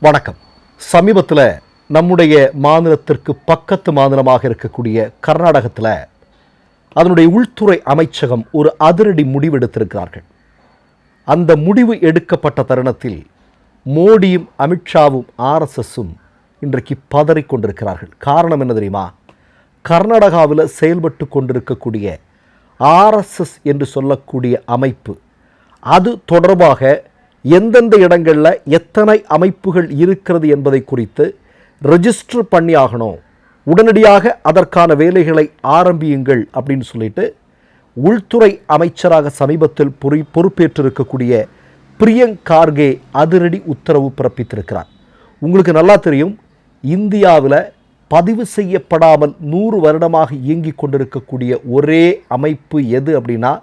வணக்கம். சமீபத்தில் நம்முடைய மாநிலத்திற்கு பக்கத்து மாநிலமாக இருக்கக்கூடிய கர்நாடகத்தில் அதனுடைய உள்துறை அமைச்சகம் ஒரு அதிரடி முடிவெடுத்திருக்கிறார்கள். அந்த முடிவு எடுக்கப்பட்ட தருணத்தில் மோடியும் அமித்ஷாவும் ஆர்எஸ்எஸும் இன்றைக்கு பதறிக்கொண்டிருக்கிறார்கள். காரணம் என்ன தெரியுமா? கர்நாடகாவில் செயல்பட்டு கொண்டிருக்கக்கூடிய ஆர்எஸ்எஸ் என்று சொல்லக்கூடிய அமைப்பு, அது தொடர்பாக எந்தெந்த இடங்களில் எத்தனை அமைப்புகள் இருக்கிறது என்பதை குறித்து ரெஜிஸ்டர் பண்ணி ஆகணும், உடனடியாக அதற்கான வேலைகளை ஆரம்பியுங்கள் அப்படின்னு சொல்லிட்டு உள்துறை அமைச்சராக சமீபத்தில் பொறுப்பேற்றிருக்கக்கூடிய பிரியங்க் கார்கே அதிரடி உத்தரவு பிறப்பித்திருக்கிறார். உங்களுக்கு நல்லா தெரியும், இந்தியாவில் பதிவு செய்யப்படாமல் 100 வருடமாக இயங்கிக் கொண்டிருக்கக்கூடிய ஒரே அமைப்பு எது அப்படின்னா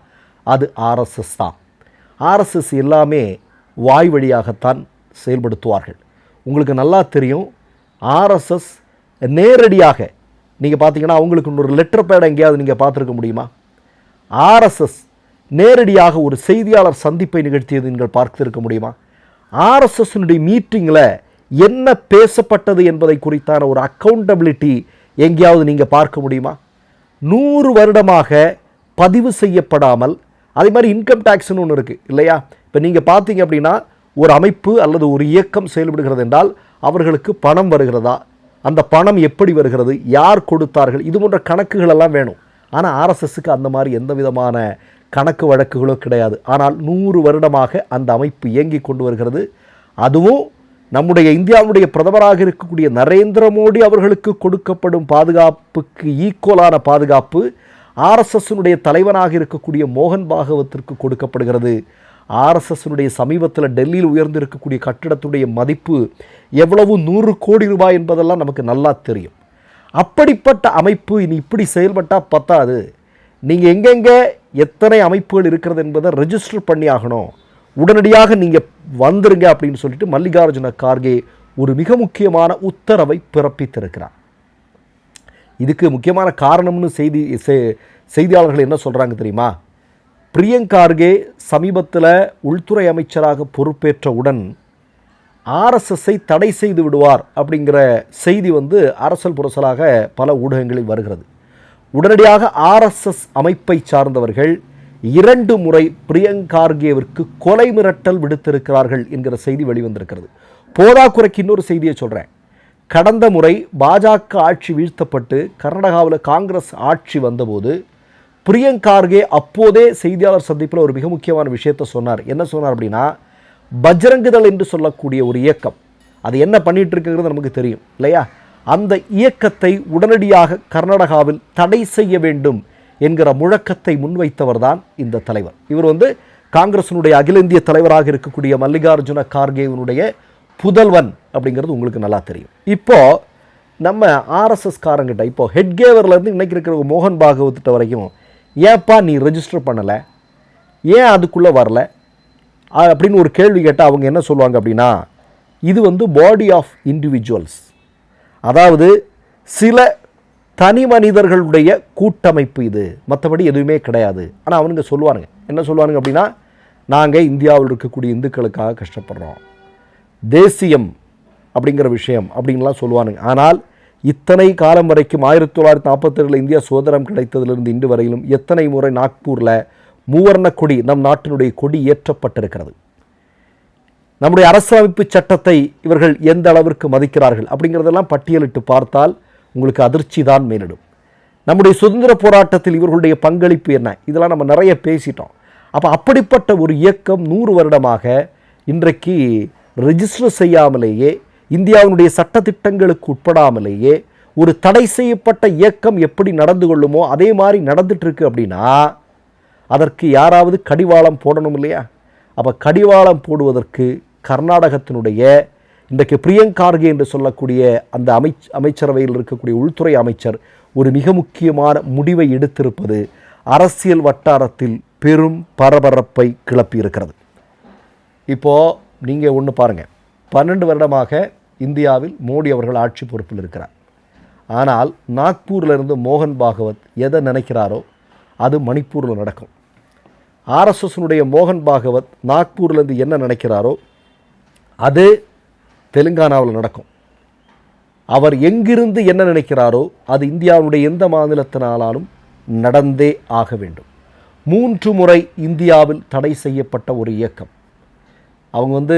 அது ஆர்எஸ்எஸ் தான். ஆர்எஸ்எஸ் எல்லாமே வாய் வழியாகத்தான் செயல்படுத்துவார்கள். உங்களுக்கு நல்லா தெரியும், ஆர்எஸ்எஸ் நேரடியாக நீங்கள் பார்த்தீங்கன்னா அவங்களுக்கு ஒரு லெட்டர் பேட் எங்கேயாவது நீங்கள் பார்த்துருக்க முடியுமா? ஆர்எஸ்எஸ் நேரடியாக ஒரு செய்தியாளர் சந்திப்பை நிகழ்த்தியது நீங்கள் பார்த்திருக்க முடியுமா? ஆர்எஸ்எஸ்னுடைய மீட்டிங்கில் என்ன பேசப்பட்டது என்பதை குறித்தான ஒரு அக்கௌண்டபிலிட்டி எங்கேயாவது நீங்கள் பார்க்க முடியுமா? 100 வருடமாக பதிவு செய்யப்படாமல், அதே மாதிரி இன்கம் டேக்ஸ்னு ஒன்று இருக்குது இல்லையா? இப்போ நீங்கள் பார்த்தீங்க அப்படின்னா ஒரு அமைப்பு அல்லது ஒரு இயக்கம் செயல்படுகிறது என்றால் அவர்களுக்கு பணம் வருகிறதா, அந்த பணம் எப்படி வருகிறது, யார் கொடுத்தார்கள், இது போன்ற கணக்குகள் எல்லாம் வேணும். ஆனால் ஆர்எஸ்எஸ்க்கு அந்த மாதிரி எந்த விதமான கணக்கு வழக்குகளோ கிடையாது. ஆனால் 100 வருடமாக அந்த அமைப்பு இயங்கி கொண்டு வருகிறது. அதுவும் நம்முடைய இந்தியாவுடைய பிரதமராக இருக்கக்கூடிய நரேந்திர மோடி அவர்களுக்கு கொடுக்கப்படும் பாதுகாப்புக்கு ஈக்குவலான பாதுகாப்பு ஆர்எஸ்எஸ்னுடைய தலைவனாக இருக்கக்கூடிய மோகன் பாகவத்திற்கு கொடுக்கப்படுகிறது. ஆர்எஸ்எஸ்னுடைய சமீபத்தில் டெல்லியில் உயர்ந்திருக்கக்கூடிய கட்டிடத்துடைய மதிப்பு எவ்வளவு 100 கோடி ரூபாய் என்பதெல்லாம் நமக்கு நல்லா தெரியும். அப்படிப்பட்ட அமைப்பு இனி இப்படி செயல்பட்டால் பத்தாது. நீங்கள் எங்கெங்கே எத்தனை அமைப்புகள் இருக்கிறது என்பதை ரெஜிஸ்டர் பண்ணி ஆகணும், உடனடியாக நீங்கள் வந்துருங்க அப்படின்னு சொல்லிட்டு மல்லிகார்ஜுன கார்கே ஒரு மிக முக்கியமான உத்தரவை பிறப்பித்திருக்கிறார். இதுக்கு முக்கியமான காரணம்னு செய்தியாளர்கள் என்ன சொல்கிறாங்க தெரியுமா? பிரியங்க் கார்கே சமீபத்தில் உள்துறை அமைச்சராக பொறுப்பேற்றவுடன் ஆர்எஸ்எஸ்ஸை தடை செய்து விடுவார் அப்படிங்கிற செய்தி அரசல் புரசலாக பல ஊடகங்களில் வருகிறது. உடனடியாக ஆர்எஸ்எஸ் அமைப்பை சார்ந்தவர்கள் 2 முறை பிரியங்க் கார்கேவிற்கு கொலை மிரட்டல் விடுத்திருக்கிறார்கள் என்கிற செய்தி வெளிவந்திருக்கிறது. போதாக்குறைக்கு இன்னொரு செய்தியை சொல்கிறேன். கடந்த முறை பாஜக ஆட்சி வீழ்த்தப்பட்டு கர்நாடகாவில் காங்கிரஸ் ஆட்சி வந்தபோது பிரியங்க் கார்கே அப்போதே செய்தியாளர் சந்திப்பில் ஒரு மிக முக்கியமான விஷயத்தை சொன்னார். என்ன சொன்னார் அப்படின்னா, பஜ்ரங்கதள் என்று சொல்லக்கூடிய ஒரு இயக்கம், அது என்ன பண்ணிட்டு இருக்குங்கிறது நமக்கு தெரியும் இல்லையா? அந்த இயக்கத்தை உடனடியாக கர்நாடகாவில் தடை செய்ய வேண்டும் என்கிற முழக்கத்தை முன்வைத்தவர் தான் இந்த தலைவர். இவர் காங்கிரசினுடைய அகில இந்திய தலைவராக இருக்கக்கூடிய மல்லிகார்ஜுன கார்கேவினுடைய புதல்வன் அப்படிங்கிறது உங்களுக்கு நல்லா தெரியும். இப்போது நம்ம ஆர்எஸ்எஸ் காரங்கிட்ட, இப்போது ஹெட்கேவர்லேருந்து இன்றைக்கி இருக்கிற மோகன் பாகவத்திட்ட வரைக்கும், ஏப்பா நீ ரெஜிஸ்டர் பண்ணலை, ஏன் அதுக்குள்ளே வரல அப்படின்னு ஒரு கேள்வி கேட்டால் அவங்க என்ன சொல்லுவாங்க அப்படின்னா, இது பாடி ஆஃப் இண்டிவிஜுவல்ஸ், அதாவது சில தனி மனிதர்களுடைய கூட்டமைப்பு, இது மற்றபடி எதுவுமே கிடையாது. ஆனால் அவனுங்க சொல்லுவானுங்க, என்ன சொல்லுவானுங்க அப்படின்னா, நாங்கள் இந்தியாவில் இருக்கக்கூடிய இந்துக்களுக்காக கஷ்டப்படுறோம், தேசியம் அப்படிங்கிற விஷயம் அப்படின்லாம் சொல்லுவானுங்க. ஆனால் இத்தனை காலம் வரைக்கும் 1947 இந்தியா சுதந்திரம் கிடைத்ததிலிருந்து இன்று வரையிலும் எத்தனை முறை நாக்பூரில் மூவர்ண கொடி, நம் நாட்டினுடைய கொடி ஏற்றப்பட்டிருக்கிறது. நம்முடைய அரசமைப்பு சட்டத்தை இவர்கள் எந்த அளவிற்கு மதிக்கிறார்கள் அப்படிங்கிறதெல்லாம் பட்டியலிட்டு பார்த்தால் உங்களுக்கு அதிர்ச்சி தான் மேலிடும். நம்முடைய சுதந்திர போராட்டத்தில் இவர்களுடைய பங்களிப்பு என்ன, இதெல்லாம் நம்ம நிறைய பேசிட்டோம். அப்போ அப்படிப்பட்ட ஒரு இயக்கம் 100 வருடமாக இன்றைக்கு ரெஜிஸ்டர் செய்யாமலேயே, இந்தியாவினுடைய சட்டத்திட்டங்களுக்கு உட்படாமலேயே ஒரு தடை செய்யப்பட்ட இயக்கம் எப்படி நடந்து கொள்ளுமோ அதே மாதிரி நடந்துட்டு இருக்கு அப்படின்னா அதற்கு யாராவது கடிவாளம் போடணும் இல்லையா? அப்போ கடிவாளம் போடுவதற்கு கர்நாடகத்தினுடைய இன்றைக்கு பிரியங்க் கார்கே என்று சொல்லக்கூடிய அந்த அமைச்சரவையில் இருக்கக்கூடிய உள்துறை அமைச்சர் ஒரு மிக முக்கியமான முடிவை எடுத்திருப்பது அரசியல் வட்டாரத்தில் பெரும் பரபரப்பை கிளப்பி இருக்கிறது. இப்போது நீங்கள் ஒன்று பாருங்கள், 12 வருடமாக இந்தியாவில் மோடி அவர்கள் ஆட்சி பொறுப்பில் இருக்கிறார். ஆனால் நாக்பூரிலிருந்து மோகன் பாகவத் எதை நினைக்கிறாரோ அது மணிப்பூரில் நடக்கும். ஆர்எஸ்எஸ்னுடைய மோகன் பாகவத் நாக்பூர்லேருந்து என்ன நினைக்கிறாரோ அது தெலுங்கானாவில் நடக்கும். அவர் எங்கிருந்து என்ன நினைக்கிறாரோ அது இந்தியாவுடைய எந்த மாநிலத்தினாலும் நடந்தே ஆக வேண்டும். 3 முறை இந்தியாவில் தடை செய்யப்பட்ட ஒரு இயக்கம். அவங்க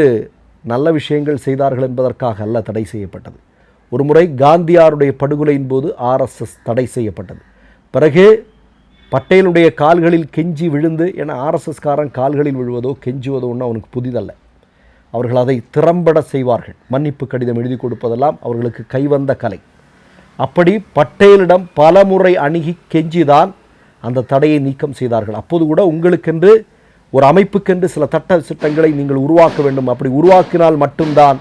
நல்ல விஷயங்கள் செய்தார்கள் என்பதற்காக அல்ல தடை செய்யப்பட்டது. ஒரு முறை காந்தியாருடைய படுகொலையின் போது RSS தடை செய்யப்பட்டது. பிறகு பட்டேலுடைய கால்களில் கெஞ்சி விழுந்து, ஏன்னா RSSகாரன் கால்களில் விழுவதோ கெஞ்சுவதோ ஒன்று அவனுக்கு புதிதல்ல. அவர்கள் அதை திறம்பட செய்வார்கள். மன்னிப்பு கடிதம் எழுதி கொடுப்பதெல்லாம் அவர்களுக்கு கைவந்த கலை. அப்படி பட்டேலிடம் பல முறை அணுகி கெஞ்சிதான் அந்த தடையை நீக்கம் செய்தார்கள். அப்போது கூட உங்களுக்கென்று ஒரு அமைப்புக்கென்று சில சட்ட திட்டங்களை நீங்கள் உருவாக்க வேண்டும், அப்படி உருவாக்கினால் மட்டும்தான்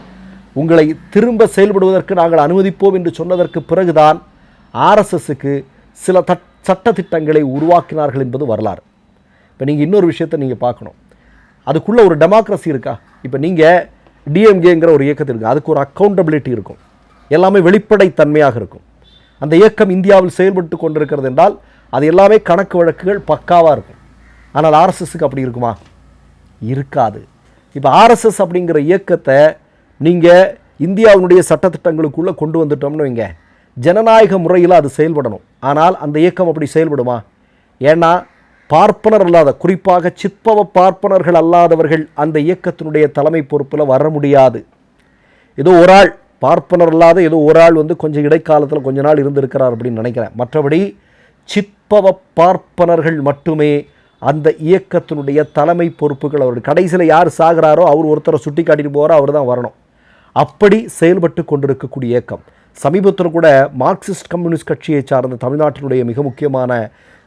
உங்களை திரும்ப செயல்படுவதற்கு நாங்கள் அனுமதிப்போம் என்று சொன்னதற்கு பிறகுதான் RSSக்கு சில சட்ட திட்டங்களை உருவாக்கினார்கள் என்பது வரலாறு. இப்போ நீங்கள் இன்னொரு விஷயத்தை நீங்கள் பார்க்கணும். அதுக்குள்ளே ஒரு டெமோக்ரஸி இருக்கா? இப்போ நீங்கள் டிஎம்கேங்கிற ஒரு இயக்கத்தில் இருக்குது, அதுக்கு ஒரு அக்கௌண்டபிலிட்டி இருக்கும், எல்லாமே வெளிப்படைத்தன்மையாக இருக்கும். அந்த இயக்கம் இந்தியாவில் செயல்பட்டு கொண்டிருக்கிறது என்றால் அது எல்லாமே கணக்கு வழக்குகள் பக்காவாக இருக்கும். ஆனால் RSSக்கு அப்படி இருக்குமா? இருக்காது. இப்போ RSS அப்படிங்கிற இயக்கத்தை நீங்கள் இந்தியாவினுடைய சட்டத்திட்டங்களுக்குள்ளே கொண்டு வந்துட்டோம்னு வைங்க, ஜனநாயக முறையில் அது செயல்படணும். ஆனால் அந்த இயக்கம் அப்படி செயல்படுமா? ஏன்னா பார்ப்பனர் அல்லாத, குறிப்பாக சிற்பவ பார்ப்பனர்கள் அல்லாதவர்கள் அந்த இயக்கத்தினுடைய தலைமை பொறுப்பில் வர முடியாது. ஏதோ ஒரு ஆள் பார்ப்பனர் அல்லாத ஏதோ ஒரு ஆள் கொஞ்சம் இடைக்காலத்தில் கொஞ்ச நாள் இருந்திருக்கிறார் அப்படின்னு நினைக்கிறேன். மற்றபடி சிற்பவ பார்ப்பனர்கள் மட்டுமே அந்த இயக்கத்தினுடைய தலைமை பொறுப்புகள். அவருடைய கடைசியில் யார் சாகிறாரோ அவர் ஒருத்தரை சுட்டி காட்டிட்டு போகிறாரோ அவர் தான் வரணும். அப்படி செயல்பட்டு கொண்டிருக்கக்கூடிய இயக்கம். சமீபத்தில் கூட மார்க்சிஸ்ட் கம்யூனிஸ்ட் கட்சியை சார்ந்த தமிழ்நாட்டினுடைய மிக முக்கியமான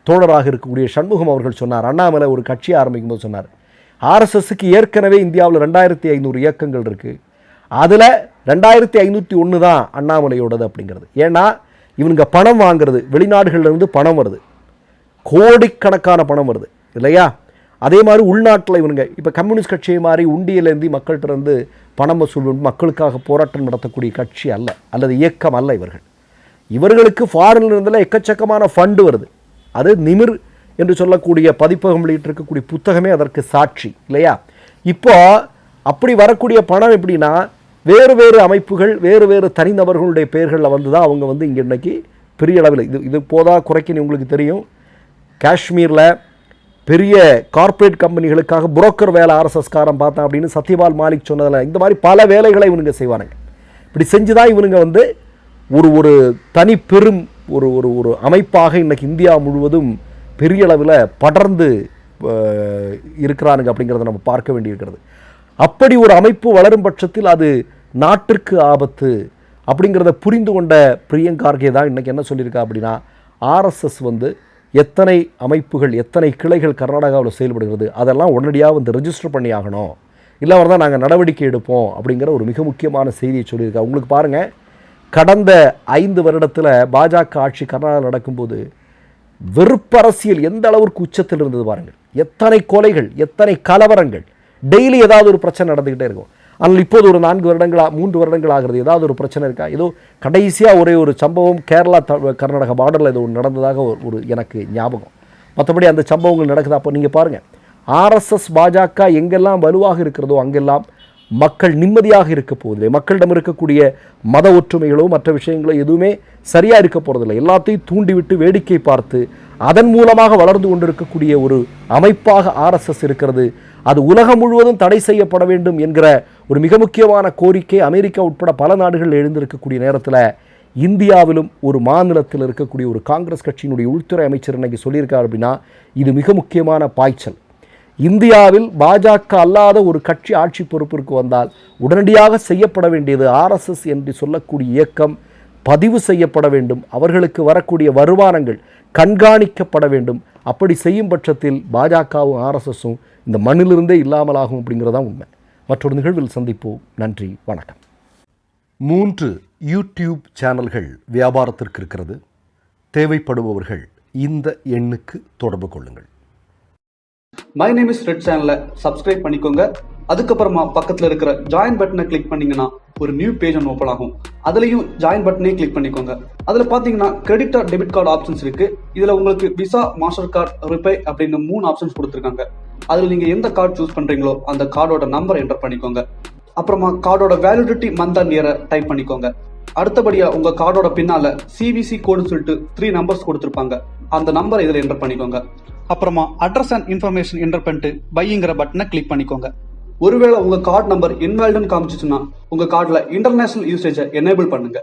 தோழராக இருக்கக்கூடிய சண்முகம் அவர்கள் சொன்னார், அண்ணாமலை ஒரு கட்சியை ஆரம்பிக்கும் போது சொன்னார், RSSக்கு ஏற்கனவே இந்தியாவில் 2500 இயக்கங்கள் இருக்குது, அதில் 2501 தான் அண்ணாமலையோடது அப்படிங்கிறது. ஏன்னா இவனுங்க பணம் வாங்கிறது, வெளிநாடுகளிலிருந்து பணம் வருது, கோடிக்கணக்கான பணம் வருது இல்லையா? அதே மாதிரி உள்நாட்டில் இவனுங்க இப்போ கம்யூனிஸ்ட் கட்சியை மாதிரி உண்டியிலேருந்து மக்கள்கிட்ட இருந்து பணம் வசூல் மக்களுக்காக போராட்டம் நடத்தக்கூடிய கட்சி அல்ல, அல்லது இயக்கம் அல்ல இவர்கள். இவர்களுக்கு ஃபாரின்ல இருந்தெல்லாம் எக்கச்சக்கமான ஃபண்டு வருது. அது நிமிர் என்று சொல்லக்கூடிய பதிப்பகம் வெளியிட்டிருக்கக்கூடிய புத்தகமே அதற்கு சாட்சி இல்லையா? இப்போ அப்படி வரக்கூடிய பணம் எப்படின்னா வேறு வேறு அமைப்புகள், வேறு வேறு தனிநபர்களுடைய பெயர்களில் தான் அவங்க இங்கே இன்னைக்கு பெரிய அளவில் இது போதா குறைக்கணும். உங்களுக்கு தெரியும், காஷ்மீரில் பெரிய கார்ப்பரேட் கம்பெனிகளுக்காக புரோக்கர் வேலை RSSகாரன் பார்த்தான் அப்படின்னு சத்யபால் மாலிக் சொன்னதில் இந்த மாதிரி பல வேலைகளை இவனுங்க செய்வானுங்க. இப்படி செஞ்சு தான் இவனுங்க ஒரு தனி பெரும் ஒரு ஒரு ஒரு அமைப்பாக இன்றைக்கி இந்தியா முழுவதும் பெரிய அளவில் படர்ந்து இருக்கிறானுங்க அப்படிங்கிறத நம்ம பார்க்க வேண்டியிருக்கிறது. அப்படி ஒரு அமைப்பு வளரும் பட்சத்தில் அது நாட்டிற்கு ஆபத்து அப்படிங்கிறத புரிந்து கொண்ட பிரியங்கா கார்கே தான் இன்றைக்கி என்ன சொல்லியிருக்கா அப்படின்னா, RSS எத்தனை அமைப்புகள் எத்தனை கிளைகள் கர்நாடகாவில் செயல்படுகிறது அதெல்லாம் உடனடியாக ரெஜிஸ்டர் பண்ணி ஆகணும், இல்லை தான் நாங்கள் நடவடிக்கை எடுப்போம் அப்படிங்கிற ஒரு மிக முக்கியமான செய்தியை சொல்லியிருக்கா. உங்களுக்கு பாருங்கள், கடந்த 5 வருடத்தில் பாஜக ஆட்சி கர்நாடகா நடக்கும்போது வெறுப்பரசியல் எந்த அளவுக்கு உச்சத்தில் இருந்தது பாருங்கள். எத்தனை கொலைகள், எத்தனை கலவரங்கள், டெய்லி ஏதாவது ஒரு பிரச்சனை நடந்துக்கிட்டே இருக்கும். ஆனால் இப்போது ஒரு 3 வருடங்கள் ஆகிறது, ஏதாவது ஒரு பிரச்சனை இருக்கா? ஏதோ கடைசியாக ஒரே ஒரு சம்பவம் கேரளா கர்நாடகா பார்டரில் ஏதோ நடந்ததாக ஒரு எனக்கு ஞாபகம். மற்றபடி அந்த சம்பவங்கள் நடக்குது. அப்போ நீங்கள் பாருங்கள், RSS பாஜக எங்கெல்லாம் வலுவாக இருக்கிறதோ அங்கெல்லாம் மக்கள் நிம்மதியாக இருக்க போவதில்லை. மக்களிடம் இருக்கக்கூடிய மத ஒற்றுமைகளோ மற்ற விஷயங்களோ எதுவுமே சரியாக இருக்க போகிறதில்லை. எல்லாத்தையும் தூண்டிவிட்டு வேடிக்கை பார்த்து அதன் மூலமாக வளர்ந்து கொண்டிருக்கக்கூடிய ஒரு அமைப்பாக RSS இருக்கிறது. அது உலகம் முழுவதும் தடை செய்யப்பட வேண்டும் என்கிற ஒரு மிக முக்கியமான கோரிக்கை அமெரிக்கா உட்பட பல நாடுகள் எழுந்திருக்கக்கூடிய நேரத்தில் இந்தியாவிலும் ஒரு மாநிலத்தில் இருக்கக்கூடிய ஒரு காங்கிரஸ் கட்சியினுடைய உள்துறை அமைச்சர் இன்னைக்கு சொல்லியிருக்கார் அப்படின்னா இது மிக முக்கியமான பாய்ச்சல். இந்தியாவில் பாஜக அல்லாத ஒரு கட்சி ஆட்சி பொறுப்பிற்கு வந்தால் உடனடியாக செய்யப்பட வேண்டியது RSS என்று சொல்லக்கூடிய இயக்கம் பதிவு செய்யப்பட வேண்டும். அவர்களுக்கு வரக்கூடிய வருமானங்கள் கண்காணிக்கப்பட வேண்டும். அப்படி செய்யும் பட்சத்தில் பாஜகவும் RSSம் இந்த மண்ணிலிருந்தே இல்லாமலாகும் அப்படிங்கிறதான் உண்மை. மற்றொரு நிகழ்வில் சந்திப்போம். நன்றி, வணக்கம். 3 யூடியூப் சேனல்கள் வியாபாரத்திற்கு இருக்கிறது. தேவைப்படுபவர்கள் இந்த எண்ணுக்கு தொடர்பு கொள்ளுங்கள். மை நேம் இஸ் ரெட் சேனலை சப்ஸ்கிரைப் பண்ணிக்கோங்க. அதுக்கப்புறமா பக்கத்தில் இருக்கிற ஜாயின் பட்டனை கிளிக் பண்ணீங்கன்னா ஒரு நியூ பேஜ் ஒன்று ஓப்பன் ஆகும். அதுலேயும் ஜாயின் பட்டனே கிளிக் பண்ணிக்கோங்க. அதில் பார்த்தீங்கன்னா credit card, debit card options இருக்கு. இதில் உங்களுக்கு விசா, மாஸ்டர் கார்டு, ரிப்பே அப்படின்னு 3 ஆப்ஷன்ஸ் கொடுத்துருக்காங்க. அதில் நீங்கள் எந்த கார்டு சூஸ் பண்ணுறீங்களோ அந்த கார்டோட நம்பர் என்டர் பண்ணிக்கோங்க. அப்புறமா கார்டோட வேலிடிட்டி மந்த் அண்ட் இயரை டைப் பண்ணிக்கோங்க. அடுத்தபடியா உங்க கார்டோட பின்னால சிவிசி கோடுன்னு சொல்லிட்டு 3 நம்பர்ஸ் கொடுத்துருப்பாங்க. அந்த நம்பரை இதுல என்டர் பண்ணிக்கோங்க. அப்புறமா அட்ரஸ் அண்ட் இன்ஃபர்மேஷன் என்டர் பண்ணிட்டு பைங்கிற பட்டனை கிளிக் பண்ணிக்கோங்க. ஒருவேளை உங்க கார்டு நம்பர் இன்வாலிட்னு காமிச்சிச்சுன்னா உங்க கார்டுல இன்டர்நேஷனல் யூசேஜை எனேபிள் பண்ணுங்க.